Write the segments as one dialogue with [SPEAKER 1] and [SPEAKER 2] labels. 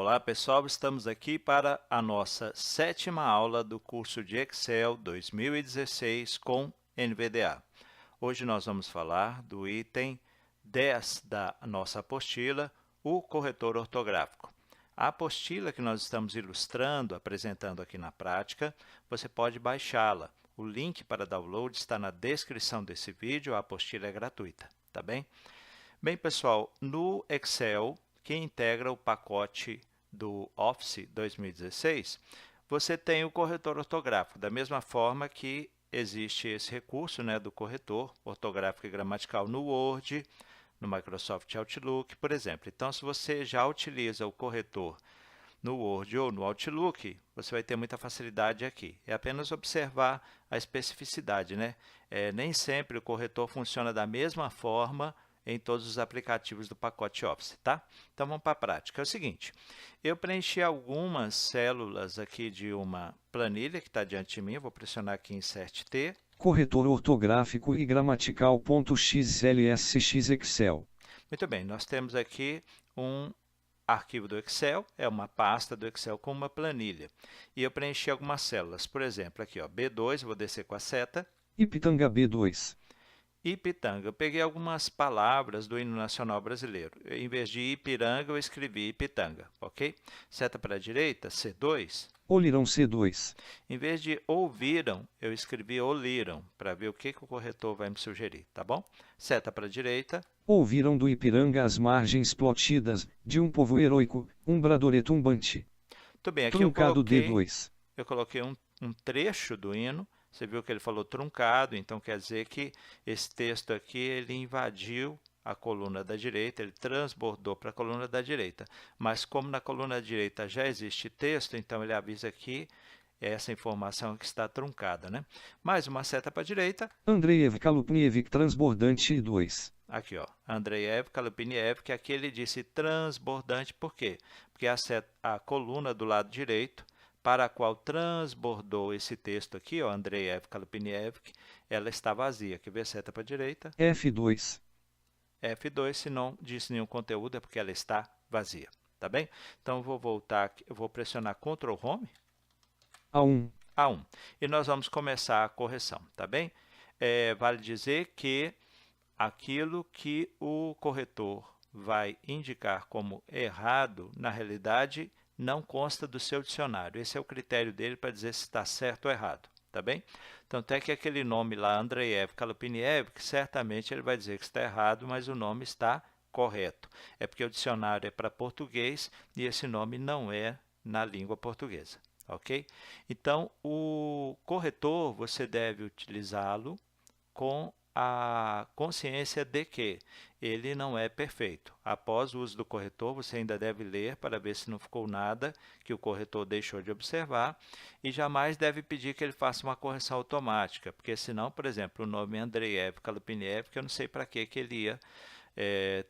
[SPEAKER 1] Olá pessoal, estamos aqui para a nossa 7ª aula do curso de Excel 2016 com NVDA. Hoje nós vamos falar do item 10 da nossa apostila, o corretor ortográfico. A apostila que nós estamos ilustrando, apresentando aqui na prática, você pode baixá-la. O link para download está na descrição desse vídeo, a apostila é gratuita, tá bem? Bem, pessoal, no Excel, que integra o pacote do Office 2016, você tem o corretor ortográfico, da mesma forma que existe esse recurso, do corretor ortográfico e gramatical no Word, no Microsoft Outlook, por exemplo. Então, se você já utiliza o corretor no Word ou no Outlook, você vai ter muita facilidade aqui. É apenas observar a especificidade, nem sempre o corretor funciona da mesma forma em todos os aplicativos do pacote Office, tá? Então, vamos para a prática. É o seguinte, eu preenchi algumas células aqui de uma planilha que está diante de mim. Eu vou pressionar aqui em Insert T.
[SPEAKER 2] Corretor ortográfico e gramatical.xlsx Excel.
[SPEAKER 1] Muito bem, nós temos aqui um arquivo do Excel, é uma pasta do Excel com uma planilha. E eu preenchi algumas células, por exemplo, aqui, B2, vou descer com a seta.
[SPEAKER 2] Ipitanga B2.
[SPEAKER 1] Ipitanga, eu peguei algumas palavras do hino nacional brasileiro. Em vez de Ipiranga, eu escrevi Ipitanga, ok? Seta para a direita, C2.
[SPEAKER 2] Olirão C2.
[SPEAKER 1] Em vez de ouviram, eu escrevi oliram, para ver o que o corretor vai me sugerir, tá bom? Seta para a direita.
[SPEAKER 2] Ouviram do Ipiranga as margens plotidas, de um povo heroico, um brador retumbante.
[SPEAKER 1] Muito bem, aqui
[SPEAKER 2] Truncado D2.
[SPEAKER 1] Eu coloquei um trecho do hino. Você viu que ele falou truncado, então quer dizer que esse texto aqui ele invadiu a coluna da direita, ele transbordou para a coluna da direita. Mas como na coluna direita já existe texto, então ele avisa que essa informação que está truncada, Mais uma seta para a direita.
[SPEAKER 2] Andreev Kalupnievich transbordante 2.
[SPEAKER 1] Aqui, Andreev Kalupnievich, aqui ele disse transbordante, por quê? Porque a coluna do lado direito, para a qual transbordou esse texto aqui, Andreev Kalupnievich, ela está vazia. Quer ver? Seta para a direita.
[SPEAKER 2] F2.
[SPEAKER 1] F2, se não disse nenhum conteúdo, é porque ela está vazia, tá bem? Então, eu vou voltar aqui, eu vou pressionar Ctrl Home.
[SPEAKER 2] A1.
[SPEAKER 1] A1. E nós vamos começar a correção, tá bem? Vale dizer que aquilo que o corretor vai indicar como errado, na realidade, não consta do seu dicionário. Esse é o critério dele para dizer se está certo ou errado, tá bem? Tanto é que aquele nome lá, Andreev Kalupnievich, certamente ele vai dizer que está errado, mas o nome está correto. É porque o dicionário é para português e esse nome não é na língua portuguesa, ok? Então, o corretor, você deve utilizá-lo com a consciência de que ele não é perfeito. Após o uso do corretor, você ainda deve ler para ver se não ficou nada que o corretor deixou de observar e jamais deve pedir que ele faça uma correção automática, porque senão, por exemplo, o nome Andreev Kalupnievich, eu não sei para que ele ia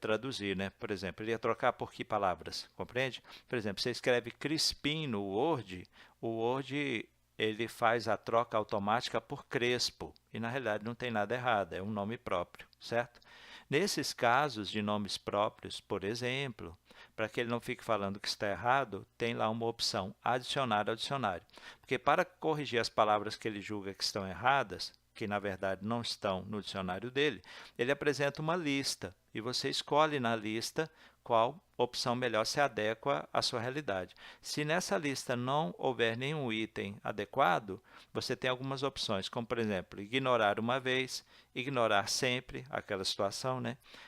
[SPEAKER 1] traduzir, Por exemplo, ele ia trocar por que palavras, compreende? Por exemplo, você escreve Crispim no Word, o Word ele faz a troca automática por Crespo, e na realidade não tem nada errado, é um nome próprio, certo? Nesses casos de nomes próprios, por exemplo, para que ele não fique falando que está errado, tem lá uma opção, adicionar ao dicionário. Porque para corrigir as palavras que ele julga que estão erradas, que na verdade não estão no dicionário dele, ele apresenta uma lista, e você escolhe na lista qual opção melhor se adequa à sua realidade. Se nessa lista não houver nenhum item adequado, você tem algumas opções, como por exemplo, ignorar uma vez, ignorar sempre aquela situação,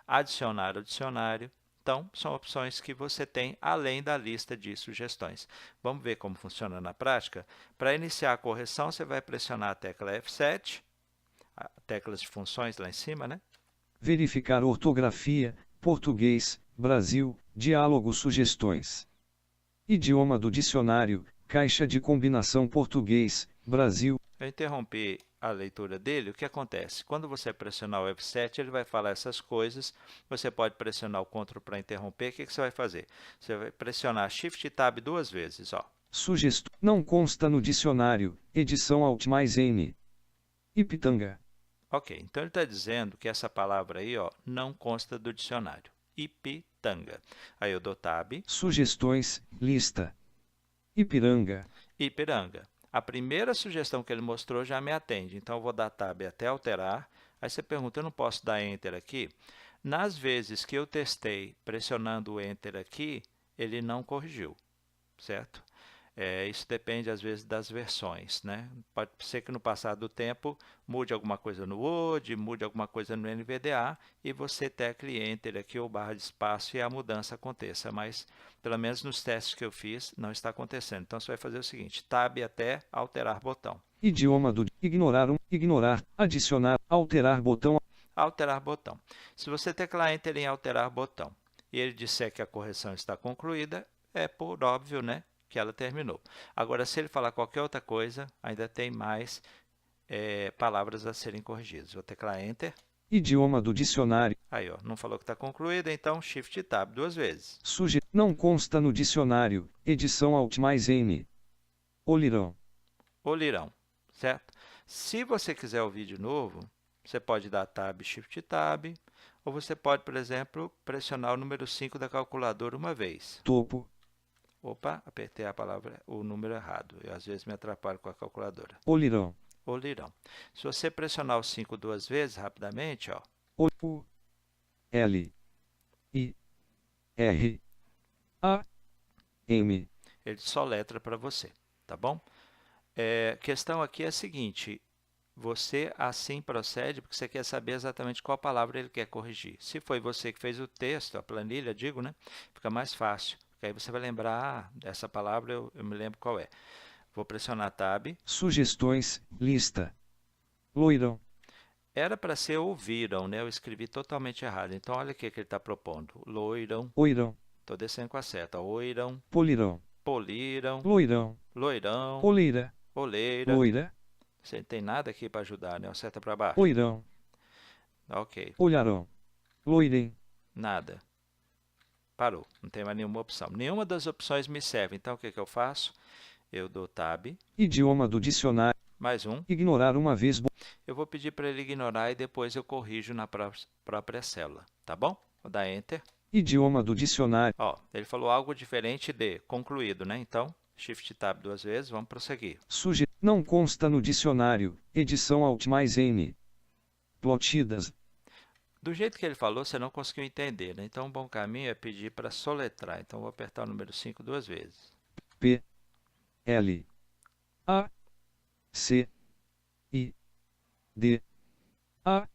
[SPEAKER 1] adicionar ao dicionário. Então, são opções que você tem além da lista de sugestões. Vamos ver como funciona na prática? Para iniciar a correção, você vai pressionar a tecla F7, teclas de funções lá em cima,
[SPEAKER 2] Verificar ortografia, português, Brasil, diálogo sugestões. Idioma do dicionário, caixa de combinação português, Brasil.
[SPEAKER 1] Eu interrompi a leitura dele. O que acontece? Quando você pressionar o F7, ele vai falar essas coisas. Você pode pressionar o Ctrl para interromper. O que você vai fazer? Você vai pressionar Shift Tab 2 vezes.
[SPEAKER 2] Sugestão. Não consta no dicionário. Edição Alt mais N. Ipitanga.
[SPEAKER 1] Ok, então ele está dizendo que essa palavra aí não consta do dicionário. Ipitanga. Aí eu dou Tab.
[SPEAKER 2] Sugestões, lista. Ipiranga.
[SPEAKER 1] Ipiranga. A primeira sugestão que ele mostrou já me atende, então eu vou dar Tab até alterar. Aí você pergunta, eu não posso dar Enter aqui? Nas vezes que eu testei pressionando o Enter aqui, ele não corrigiu, certo? Isso depende, às vezes, das versões, né? Pode ser que no passar do tempo mude alguma coisa no Word, mude alguma coisa no NVDA e você tecle Enter aqui ou barra de espaço e a mudança aconteça, mas pelo menos nos testes que eu fiz não está acontecendo. Então você vai fazer o seguinte, Tab até alterar botão.
[SPEAKER 2] Idioma do ignorar, ignorar, adicionar, alterar botão.
[SPEAKER 1] Alterar botão. Se você teclar Enter em alterar botão e ele disser que a correção está concluída, é por óbvio, né, que ela terminou. Agora, se ele falar qualquer outra coisa, ainda tem mais palavras a serem corrigidas. Vou teclar Enter.
[SPEAKER 2] Idioma do dicionário.
[SPEAKER 1] Aí, ó, não falou que está concluída, então Shift Tab 2 vezes.
[SPEAKER 2] Não consta no dicionário. Edição Alt mais N. Olirão.
[SPEAKER 1] Olirão, certo? Se você quiser ouvir de novo, você pode dar Tab, Shift Tab, ou você pode, por exemplo, pressionar o número 5 da calculadora uma vez.
[SPEAKER 2] Topo.
[SPEAKER 1] Opa, apertei o número errado. Eu, às vezes, me atrapalho com a calculadora.
[SPEAKER 2] Olirão.
[SPEAKER 1] Olirão. Se você pressionar o 5 duas vezes, rapidamente, ó.
[SPEAKER 2] O, L, I, R, A, M.
[SPEAKER 1] Ele soletra para você, tá bom? Questão aqui é a seguinte, você assim procede porque você quer saber exatamente qual palavra ele quer corrigir. Se foi você que fez o texto, a planilha, digo, né? Fica mais fácil. Porque aí você vai lembrar, dessa palavra eu me lembro qual é. Vou pressionar Tab.
[SPEAKER 2] Sugestões, lista. Loirão.
[SPEAKER 1] Era para ser ouviram, né? Eu escrevi totalmente errado. Então, olha o que ele está propondo. Loirão.
[SPEAKER 2] Oirão.
[SPEAKER 1] Estou descendo com a seta. Oirão.
[SPEAKER 2] Polirão.
[SPEAKER 1] Poliram.
[SPEAKER 2] Loirão.
[SPEAKER 1] Loirão.
[SPEAKER 2] Oleira.
[SPEAKER 1] Oleira.
[SPEAKER 2] Loira.
[SPEAKER 1] Você não tem nada aqui para ajudar, né? Seta para baixo.
[SPEAKER 2] Oirão.
[SPEAKER 1] Ok.
[SPEAKER 2] Olharão. Loirem.
[SPEAKER 1] Nada. Parou. Não tem mais nenhuma opção. Nenhuma das opções me serve. Então, o que eu faço? Eu dou Tab.
[SPEAKER 2] Idioma do dicionário.
[SPEAKER 1] Mais um.
[SPEAKER 2] Ignorar uma vez.
[SPEAKER 1] Eu vou pedir para ele ignorar e depois eu corrijo na própria célula. Tá bom? Vou dar Enter.
[SPEAKER 2] Idioma do dicionário.
[SPEAKER 1] Ó, ele falou algo diferente de concluído, né? Então, Shift Tab 2 vezes. Vamos prosseguir.
[SPEAKER 2] Não consta no dicionário. Edição Alt mais N. Plotidas.
[SPEAKER 1] Do jeito que ele falou, você não conseguiu entender, né? Então, um bom caminho é pedir para soletrar. Então, vou apertar o número 5 duas vezes.
[SPEAKER 2] P, L, A, C, I, D, A,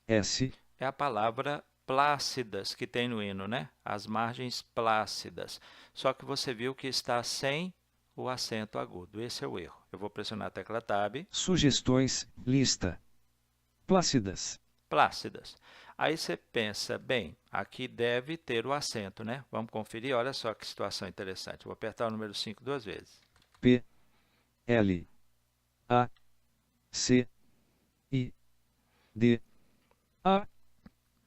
[SPEAKER 2] S.
[SPEAKER 1] É a palavra plácidas que tem no hino, né? As margens plácidas. Só que você viu que está sem o acento agudo. Esse é o erro. Eu vou pressionar a tecla Tab.
[SPEAKER 2] Sugestões, lista. Plácidas.
[SPEAKER 1] Plácidas. Aí você pensa, bem, aqui deve ter o acento, né? Vamos conferir, olha só que situação interessante. Vou apertar o número 5 duas vezes.
[SPEAKER 2] P, L, A, C, I, D, A,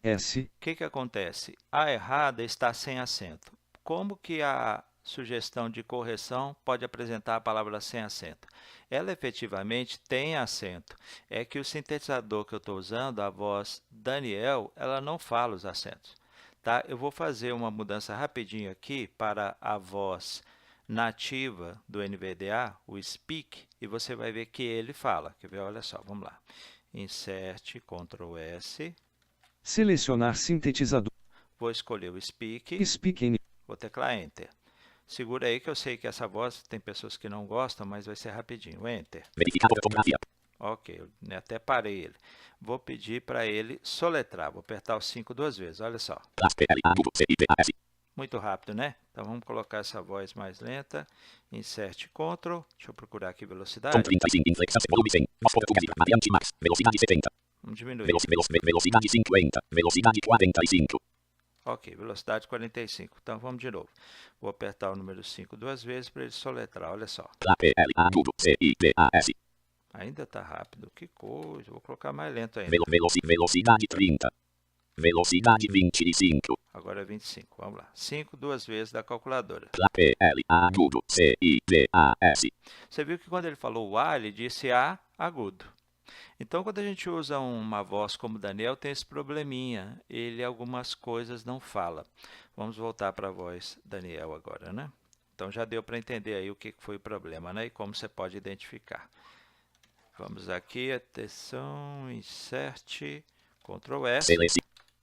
[SPEAKER 2] S.
[SPEAKER 1] O que acontece? A errada está sem acento. Como que a sugestão de correção pode apresentar a palavra sem acento? Ela efetivamente tem acento. É que o sintetizador que eu estou usando, a voz Daniel, ela não fala os acentos. Tá? Eu vou fazer uma mudança rapidinho aqui para a voz nativa do NVDA, o Speak, e você vai ver que ele fala. Quer ver? Olha só, vamos lá. Insert, Ctrl S.
[SPEAKER 2] Selecionar sintetizador.
[SPEAKER 1] Vou escolher o Speak.
[SPEAKER 2] Speak.
[SPEAKER 1] Vou teclar Enter. Segura aí que eu sei que essa voz tem pessoas que não gostam, mas vai ser rapidinho. Enter.
[SPEAKER 3] Verificar ortografia.
[SPEAKER 1] Ok, eu até parei ele. Vou pedir para ele soletrar. Vou apertar o 5 duas vezes, olha só. Muito rápido, né? Então vamos colocar essa voz mais lenta. Insert Ctrl. Deixa eu procurar aqui velocidade.
[SPEAKER 3] Com 35, inflexão, volume 100. Voz portuguesa, variante max. Velocidade 70.
[SPEAKER 1] Vamos diminuir.
[SPEAKER 3] Velocidade 50. Velocidade 45.
[SPEAKER 1] Ok, velocidade 45. Então, vamos de novo. Vou apertar o número 5 duas vezes para ele soletrar. Olha só. Ainda está rápido. Que coisa. Vou colocar mais lento ainda.
[SPEAKER 3] Velocidade 30. Velocidade 25.
[SPEAKER 1] Agora é 25. Vamos lá. 5 duas vezes da calculadora.
[SPEAKER 3] Você
[SPEAKER 1] Você viu que quando ele falou o A, ele disse A agudo. Então, quando a gente usa uma voz como Daniel, tem esse probleminha. Ele algumas coisas não fala. Vamos voltar para a voz Daniel agora, né? Então, já deu para entender aí o que foi o problema, né? E como você pode identificar. Vamos aqui, atenção, insert, Ctrl S.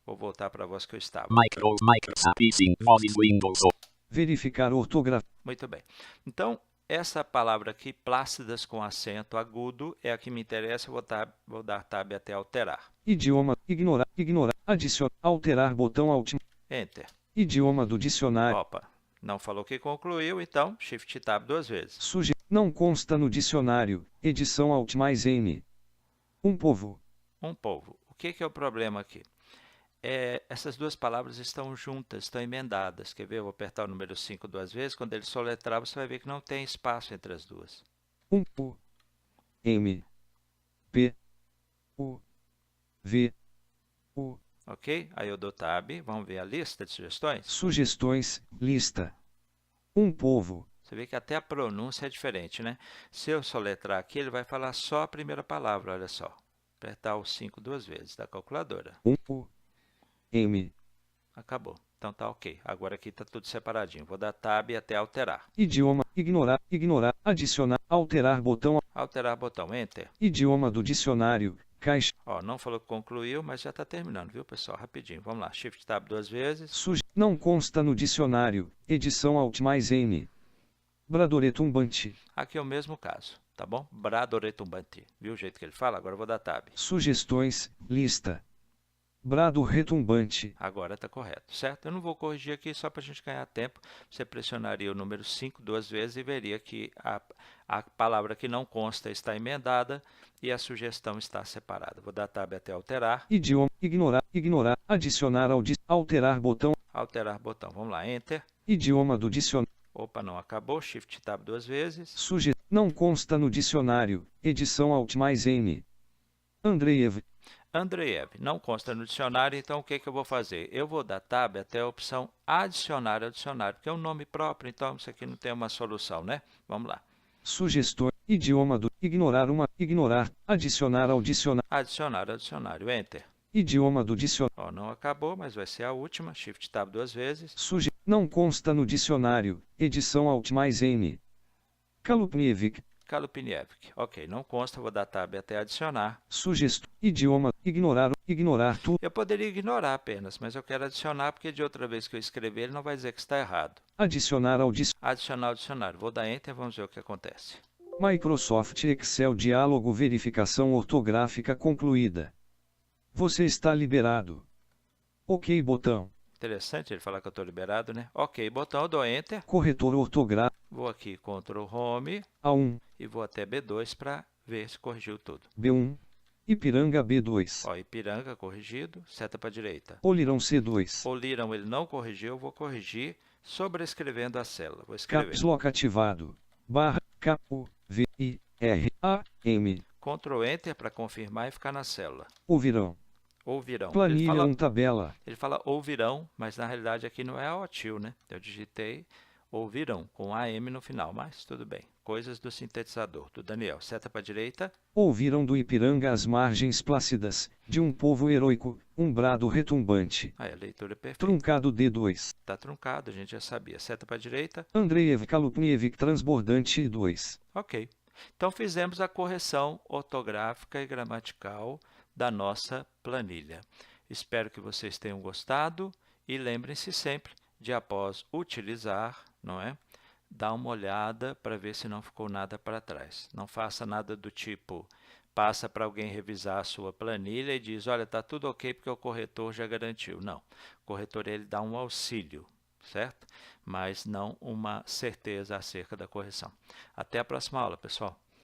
[SPEAKER 1] Vou voltar para a voz que eu estava.
[SPEAKER 3] Microsoft Vozes Windows.
[SPEAKER 2] Verificar ortografia.
[SPEAKER 1] Muito bem. Então, essa palavra aqui, plácidas com acento agudo, é a que me interessa. Eu vou dar tab até alterar.
[SPEAKER 2] Idioma, ignorar, adicionar, alterar, botão Alt.
[SPEAKER 1] Enter.
[SPEAKER 2] Idioma do dicionário.
[SPEAKER 1] Opa, não falou que concluiu, então Shift Tab 2 vezes.
[SPEAKER 2] Não consta no dicionário. Edição Alt mais N. Um povo.
[SPEAKER 1] Um povo. O que é o problema aqui? Essas duas palavras estão juntas, estão emendadas. Quer ver? Eu vou apertar o número 5 duas vezes. Quando ele soletrar, você vai ver que não tem espaço entre as duas.
[SPEAKER 2] U, M, P, U, V, U.
[SPEAKER 1] Ok? Aí eu dou Tab. Vamos ver a lista de sugestões?
[SPEAKER 2] Sugestões, lista. Um povo.
[SPEAKER 1] Você vê que até a pronúncia é diferente, né? Se eu soletrar aqui, ele vai falar só a primeira palavra, olha só. Apertar o 5 duas vezes da calculadora.
[SPEAKER 2] U, M.
[SPEAKER 1] Acabou. Então tá ok. Agora aqui está tudo separadinho. Vou dar Tab até alterar.
[SPEAKER 2] Idioma, ignorar, adicionar, alterar, botão.
[SPEAKER 1] Alterar botão, Enter.
[SPEAKER 2] Idioma do dicionário, caixa.
[SPEAKER 1] Ó, não falou que concluiu, mas já está terminando, viu, pessoal? Rapidinho. Vamos lá. Shift Tab duas vezes.
[SPEAKER 2] Não consta no dicionário. Edição Alt mais N. Bradoretumbante.
[SPEAKER 1] Aqui é o mesmo caso, tá bom? Bradoretumbante. Viu o jeito que ele fala? Agora eu vou dar Tab.
[SPEAKER 2] Sugestões, lista. Brado retumbante.
[SPEAKER 1] Agora está correto, certo? Eu não vou corrigir aqui só para a gente ganhar tempo. Você pressionaria o número 5 duas vezes e veria que a palavra que não consta está emendada e a sugestão está separada. Vou dar Tab até alterar.
[SPEAKER 2] Idioma, ignorar, adicionar, alterar, botão.
[SPEAKER 1] Alterar botão. Vamos lá, Enter.
[SPEAKER 2] Idioma do dicionário.
[SPEAKER 1] Opa, não acabou. Shift Tab duas vezes.
[SPEAKER 2] Não consta no dicionário. Edição Alt mais N. Andreev.
[SPEAKER 1] Andreev. Não consta no dicionário, então o que eu vou fazer? Eu vou dar Tab até a opção adicionar ao dicionário, porque é um nome próprio, então isso aqui não tem uma solução, né? Vamos lá.
[SPEAKER 2] Sugestões. Idioma do. Ignorar. Adicionar ao dicionário.
[SPEAKER 1] Adicionar ao dicionário. Enter.
[SPEAKER 2] Idioma do dicionário.
[SPEAKER 1] Ó, não acabou, mas vai ser a última. Shift Tab duas vezes.
[SPEAKER 2] Não consta no dicionário. Edição Alt mais N. Kalupnievik.
[SPEAKER 1] Kalupnievik. Ok, não consta, vou dar Tab até adicionar.
[SPEAKER 2] Idioma. Ignorar tudo.
[SPEAKER 1] Eu poderia ignorar apenas, mas eu quero adicionar porque de outra vez que eu escrever ele não vai dizer que está errado.
[SPEAKER 2] Adicionar ao dicionário.
[SPEAKER 1] Adicionar ao dicionário. Vou dar Enter, vamos ver o que acontece.
[SPEAKER 2] Microsoft Excel diálogo verificação ortográfica concluída. Você está liberado. OK botão.
[SPEAKER 1] Interessante ele falar que eu estou liberado, né? Ok, botão, eu dou Enter.
[SPEAKER 2] Corretor ortográfico.
[SPEAKER 1] Vou aqui, Ctrl Home.
[SPEAKER 2] A1.
[SPEAKER 1] E vou até B2 para ver se corrigiu tudo.
[SPEAKER 2] B1. Ipiranga B2.
[SPEAKER 1] Ó, Ipiranga corrigido, seta para a direita.
[SPEAKER 2] Olirão C2.
[SPEAKER 1] Olirão ele não corrigiu, eu vou corrigir sobrescrevendo a célula. Vou escrever.
[SPEAKER 2] Caps Lock ativado. Barra KUVIRAM.
[SPEAKER 1] Ctrl Enter para confirmar e ficar na célula.
[SPEAKER 2] Ouvirão.
[SPEAKER 1] Ouvirão.
[SPEAKER 2] Planilha tabela.
[SPEAKER 1] Ele fala ouvirão, mas na realidade aqui não é a OTIL, né? Eu digitei ouvirão com AM no final, mas tudo bem. Coisas do sintetizador, do Daniel. Seta para a direita.
[SPEAKER 2] Ouviram do Ipiranga as margens plácidas, de um povo heróico, um brado retumbante.
[SPEAKER 1] Aí a leitura é perfeita.
[SPEAKER 2] Truncado D2.
[SPEAKER 1] Está truncado, a gente já sabia. Seta para a direita.
[SPEAKER 2] Andreev Kalupnievik transbordante 2.
[SPEAKER 1] Ok. Então fizemos a correção ortográfica e gramatical da nossa planilha. Espero que vocês tenham gostado e lembrem-se sempre de, após utilizar, não é? Dar uma olhada para ver se não ficou nada para trás. Não faça nada do tipo, passa para alguém revisar a sua planilha e diz, olha, está tudo ok porque o corretor já garantiu. Não, o corretor ele dá um auxílio, certo? Mas não uma certeza acerca da correção. Até a próxima aula, pessoal.